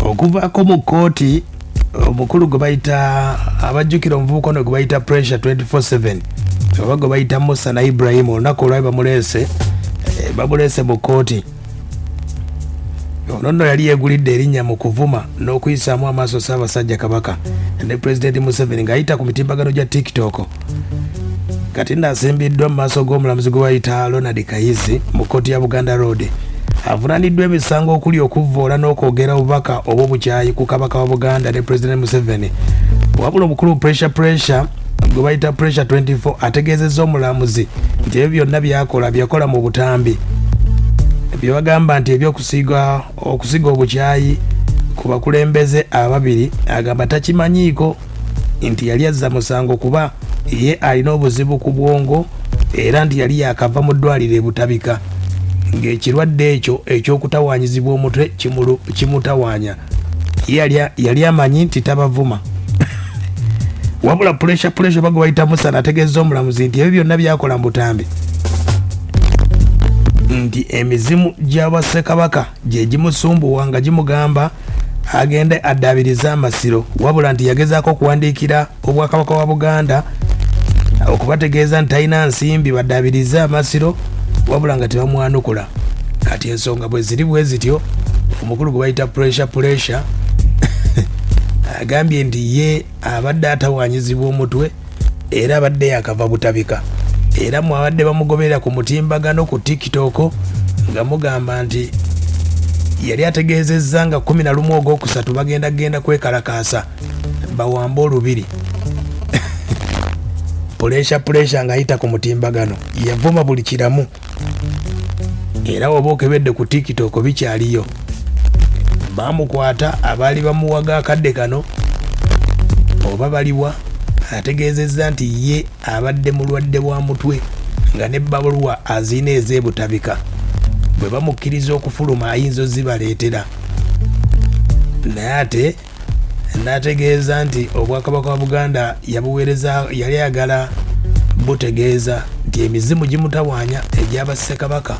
okuvaako mu kooti omukulu gwe bayita abajjukira omuvubuka ono gwe bayita pressure 24/7 oba gwe bayita Musa na Ibrahim olunaku olwabi bamuleese mu kooti. Ono nno yali yeegulidde erinnya mu kuvuma n'okuyisaamu amaaso Ssaabasajja Kabaka ne Pulezidenti Museveni ng'ayita ku mitimbagano gya TikTok. Kati naasimbiddwa mu maaso g'omulamuzi gwe bayita Ronald Kayizi mu kkooti ya Buganda Road. Avunaaniddwa emisango okuli okuvvoola n'okwogera obubaka obw'obukyayi ku Kabaka wa Buganda ne Pulezidenti Museveni. Wabula omukulu pressure gwe bayita pressure 24 ategeezezza omulamuzi nti ebyo byonna byakola mu butambi. Bye bagamba nti okusiga obukyayi ku bakulembeze ababiri agamba takimanyiiko nti yali azza musango kuba ye alina obuzibu ku bwongo era nti yali yakava mu ddwaliro e Butabika ng'ekirwadde ekyo eky'okutawaanyizibwa omutwe kimutawaanya. Yali amanyi nti tabavuma. Wabula pressure bago bayita Musa ategeezza omulamuzi nti ebyo byonna byakola mu butambi nti emizimu gy'Abassekabaka gye gimusumbuwa nga gimugamba agende addaabiriza amasiro, wabula nti yagezaako okuwandiikira Obwakabaka wa Buganda okubategeeza nti talina nsimbi baddaabiriza amasiro, wabula nga tebamwanukula. Kati ensonga bwe ziri bwe zityo, omukulu gwe bayita pressure agambye nti ye abadde atawaanyizibwa omutwe era abadde yakava Butabika, era mwabadde bamugoberera ku mutimbagano ku TikTok nga mugamba nti yali ategeezezza nga 11 Ogwokusatu bagenda kwekalakaasa bawamba olubiri. Pressure ng'ayita ku mutimbagano yavuma buli kiramu, era oba okebedde ku TikTok bikyaliyo. Bamukwata abaali bamuwaga akadde kano oba baliwa, ategeezezza nti ye abadde mulwadde wa mutwe nga n'ebbaluwa azina ez'ebutabika, bwe bamukkiriza okufuluma ayinza ozibaleetera. Naye ate n'ategeeza nti Obwakabaka wa Buganda yabuweereza, yali ayagala butegeeza nti emizimu gimutawaanya egy'Abassekabaka.